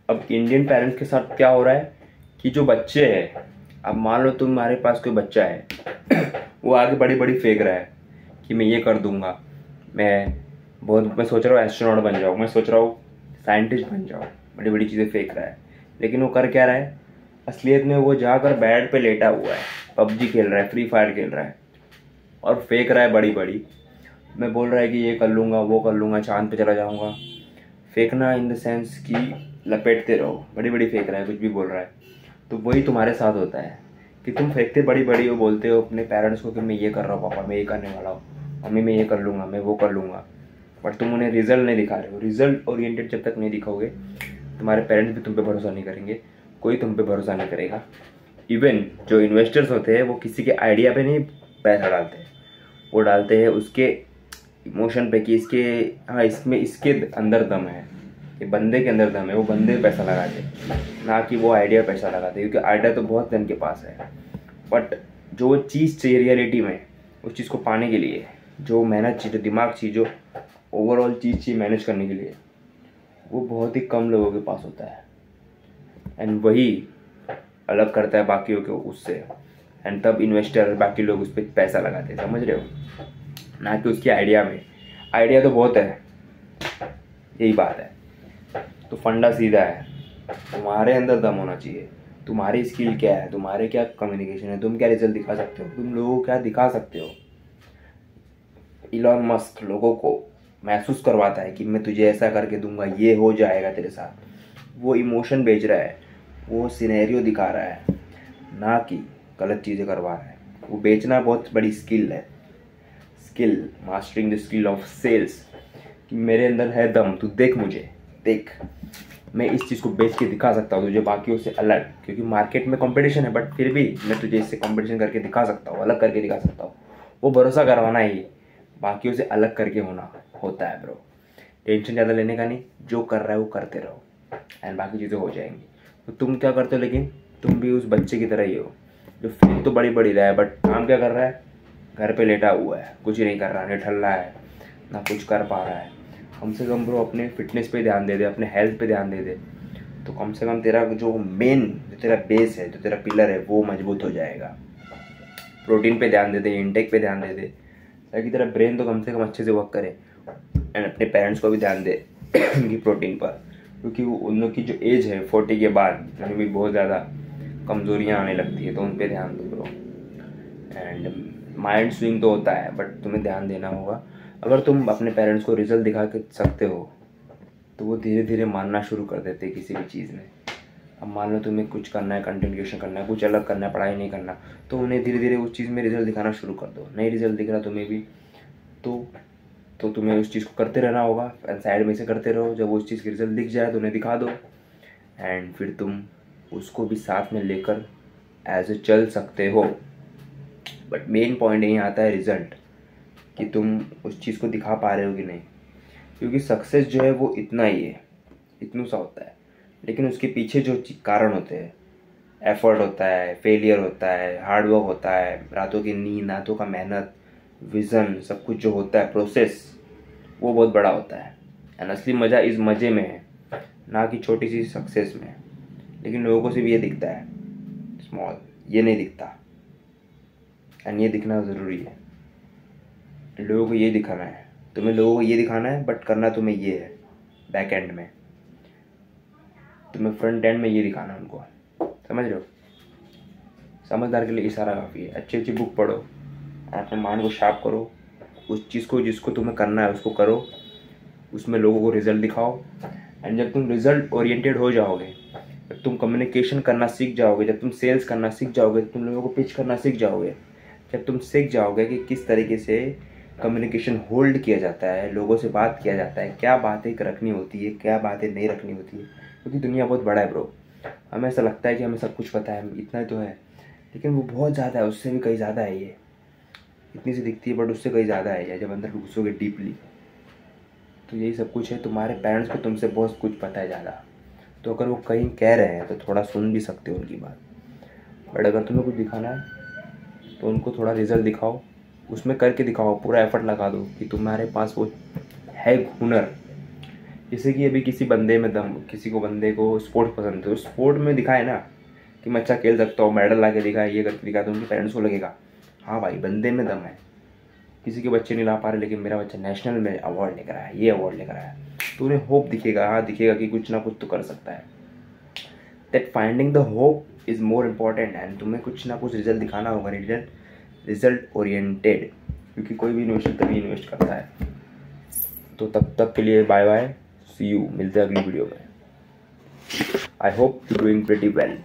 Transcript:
अब Indian parents के साथ क्या हो रहा है कि जो बच्चे हैं, अब मान लो तुम्हारे पास कोई बच्चा है वो आगे बड़ी बड़ी फेंक रहा है कि मैं ये कर दूंगा, मैं सोच रहा हूँ एस्ट्रोनॉट बन जाऊँ, मैं सोच रहा हूँ साइंटिस्ट बन जाऊँ, बड़ी बड़ी चीज़ें फेंक रहा है। लेकिन वो कर क्या रहा है, असलियत में वो जाकर बेड पे लेटा हुआ है, पबजी खेल रहा है, फ्री फायर खेल रहा है और फेंक रहा है बड़ी बड़ी। मैं बोल रहा है कि ये कर लूँगा, वो कर लूँगा, चांद पे चला जाऊँगा। फेंकना इन द सेंस कि लपेटते रहो, बड़ी बड़ी फेंक रहा है, कुछ भी बोल रहा है। तो वही तुम्हारे साथ होता है कि तुम फेंकते बड़ी बड़ी हो, बोलते हो अपने पेरेंट्स को कि मैं ये कर रहा हूँ पापा, मैं ये करने वाला हूँ, मम्मी मैं ये कर लूँगा, मैं वो कर लूँगा। बट तुम उन्हें रिजल्ट नहीं दिखा रहे हो। रिजल्ट ओरिएंटेड जब तक नहीं दिखाओगे, तुम्हारे पेरेंट्स भी तुम पे भरोसा नहीं करेंगे, कोई तुम पे भरोसा नहीं करेगा। इवन जो इन्वेस्टर्स होते हैं वो किसी के आइडिया पे नहीं पैसा डालते हैं, वो डालते हैं उसके इमोशन पे कि इसके, हाँ इसमें इसके अंदर दम है, ये बंदे के अंदर दम है, वो बंदे पे पैसा लगाते, ना कि वो आइडिया पे पैसा लगाते, क्योंकि आइडिया तो बहुत जन के पास है। बट जो चीज़ चाहिए रियलिटी में, उस चीज़ को पाने के लिए जो मेहनत चाहिए, जो दिमाग चाहिए, जो ओवरऑल चीज़ चाहिए मैनेज करने के लिए, वो बहुत ही कम लोगों के पास होता है। एंड वही अलग करता है बाकियों को उससे। एंड तब इन्वेस्टर बाकी लोग उस पर पैसा लगाते हैं, समझ रहे हो, ना कि उसके आइडिया में। आइडिया तो बहुत है, यही बात है। तो फंडा सीधा है, तुम्हारे अंदर दम होना चाहिए, तुम्हारी स्किल क्या है, तुम्हारे क्या कम्युनिकेशन है, तुम क्या रिजल्ट दिखा सकते हो, तुम लोगों को क्या दिखा सकते हो। इलॉन मस्क लोगों को महसूस करवाता है कि मैं तुझे ऐसा करके दूंगा, ये हो जाएगा तेरे साथ। वो इमोशन बेच रहा है, वो सिनेरियो दिखा रहा है, ना कि गलत चीज़ें करवा रहा है। वो बेचना बहुत बड़ी स्किल है, skill, mastering the skill of sales, कि मेरे अंदर है दम, तू देख मुझे, देख मैं इस चीज़ को बेच के दिखा सकता हूँ तुझे बाकियों से अलग। क्योंकि मार्केट में कंपटीशन है, बट फिर भी मैं तुझे इससे कंपटीशन करके दिखा सकता हूँ, अलग करके दिखा सकता हूँ। वो भरोसा करवाना ही बाकियों से अलग करके होना होता है ब्रो। टेंशन ज़्यादा लेने का नहीं, जो कर रहा है वो करते रहो एंड बाकी चीज़ें हो जाएंगी। तो तुम क्या करते हो, लेकिन तुम भी उस बच्चे की तरह ही हो जो फील तो बड़ी बड़ी रहा है, बट काम क्या कर रहा है, घर पे लेटा हुआ है, कुछ नहीं कर रहा, नहीं ठल रहा है, ना कुछ कर पा रहा है। कम से कम ब्रो अपने फिटनेस पे ध्यान दे दे, अपने हेल्थ पे ध्यान दे दे, तो कम से कम तेरा जो मेन, जो तेरा बेस है, जो तेरा पिलर है, वो मजबूत हो जाएगा। प्रोटीन पे ध्यान दे दे, इंटेक पे ध्यान दे दे, ताकि तेरा ब्रेन तो कम से कम अच्छे से वर्क करे। एंड अपने पेरेंट्स को भी ध्यान दे उनकी प्रोटीन पर, क्योंकि वो उन लोग की जो एज है 40 के बाद, उनमें भी बहुत ज़्यादा कमज़ोरियाँ आने लगती है, तो उन पर ध्यान दो ब्रो। एंड माइंड स्विंग तो होता है, बट तुम्हें ध्यान देना होगा। अगर तुम अपने पेरेंट्स को रिजल्ट दिखा के सकते हो, तो वो धीरे धीरे मानना शुरू कर देते हैं किसी भी चीज़ में। अब मान लो तुम्हें कुछ करना है, कंटेंट क्रिएशन करना है, कुछ अलग करना है, पढ़ाई नहीं करना, तो उन्हें धीरे धीरे उस चीज़ में रिजल्ट दिखाना शुरू कर दो। नहीं रिजल्ट दिख रहा तुम्हें भी, तो तुम्हें उस चीज़ को करते रहना होगा, एंड साइड में से करते रहो। जब उस चीज़ की रिजल्ट दिख जाए तो उन्हें दिखा दो, एंड फिर तुम उसको भी साथ में लेकर एज ए चल सकते हो। बट मेन पॉइंट यहीं आता है रिजल्ट, कि तुम उस चीज़ को दिखा पा रहे हो कि नहीं। क्योंकि सक्सेस जो है वो इतना ही है, इतना सा होता है, लेकिन उसके पीछे जो कारण होते हैं, एफर्ट होता है, फेलियर होता है, हार्डवर्क होता है, रातों की नींद, रातों का मेहनत, विज़न, सब कुछ जो होता है, प्रोसेस, वो बहुत बड़ा होता है। एंड असली मज़ा इस मज़े में है, ना कि छोटी सी सक्सेस में। लेकिन लोगों को सिर्फ ये दिखता है स्मॉल, ये नहीं दिखता, एंड ये दिखना ज़रूरी है। लोगों को ये दिखाना है, तुम्हें लोगों को ये दिखाना है, बट करना तुम्हें ये है। बैक एंड में तुम्हें फ्रंट एंड में ये दिखाना है उनको, समझ रहे हो। समझदार के लिए इशारा काफ़ी है। अच्छी अच्छी बुक पढ़ो, अपने माइंड को शार्प करो, उस चीज़ को जिसको तुम्हें करना है उसको करो, उसमें लोगों को रिजल्ट दिखाओ। एंड जब तुम रिजल्ट ओरिएंटेड हो जाओगे, जब तुम कम्युनिकेशन करना सीख जाओगे, जब तुम सेल्स करना सीख जाओगे, तुम लोगों को पिच करना सीख जाओगे, जब तुम सीख जाओगे कि किस तरीके से कम्युनिकेशन होल्ड किया जाता है, लोगों से बात किया जाता है, क्या बातें रखनी होती है, क्या बातें नहीं रखनी होती है। क्योंकि दुनिया बहुत बड़ा है ब्रो, हमें ऐसा लगता है कि हमें सब कुछ पता है, इतना ही तो है, लेकिन वो बहुत ज़्यादा है, उससे भी कहीं ज़्यादा है। ये इतनी सी दिखती है, बट उससे कहीं ज़्यादा है। या जब अंदर घुसोगे डीपली, तो यही सब कुछ है। तुम्हारे पेरेंट्स को तुमसे बहुत कुछ पता है ज़्यादा, तो अगर वो कहीं कह रहे हैं तो थोड़ा सुन भी सकते हो उनकी बात। बट अगर तुम्हें कुछ दिखाना है तो उनको थोड़ा रिजल्ट दिखाओ, उसमें करके दिखाओ, पूरा एफर्ट लगा दो कि तुम्हारे पास वो है हुनर, जैसे कि अभी किसी बंदे में दम, किसी को बंदे को स्पोर्ट्स पसंद है तो स्पोर्ट में दिखाए ना कि मैं अच्छा खेल सकता हूँ, मेडल ला के दिखाए, ये करके दिखाए, तो उनके पेरेंट्स को लगेगा हाँ भाई बंदे में दम है। किसी के बच्चे नहीं ला पा रहे लेकिन मेरा बच्चा नेशनल में अवार्ड लेकर आया, ये अवार्ड लेकर आया, तो उन्हें होप दिखेगा, हाँ दिखेगा कि कुछ ना कुछ तो कर सकता है। That finding the hope is more important. And तुम्हें कुछ ना कुछ रिजल्ट दिखाना होगा, रिजल्ट ओरिएंटेड, क्योंकि कोई भी इन्वेस्टर तभी इन्वेस्ट करता है। तो तब तक के लिए बाय बाय, सी यू, मिलते हैं अगली वीडियो में। I hope you doing pretty well.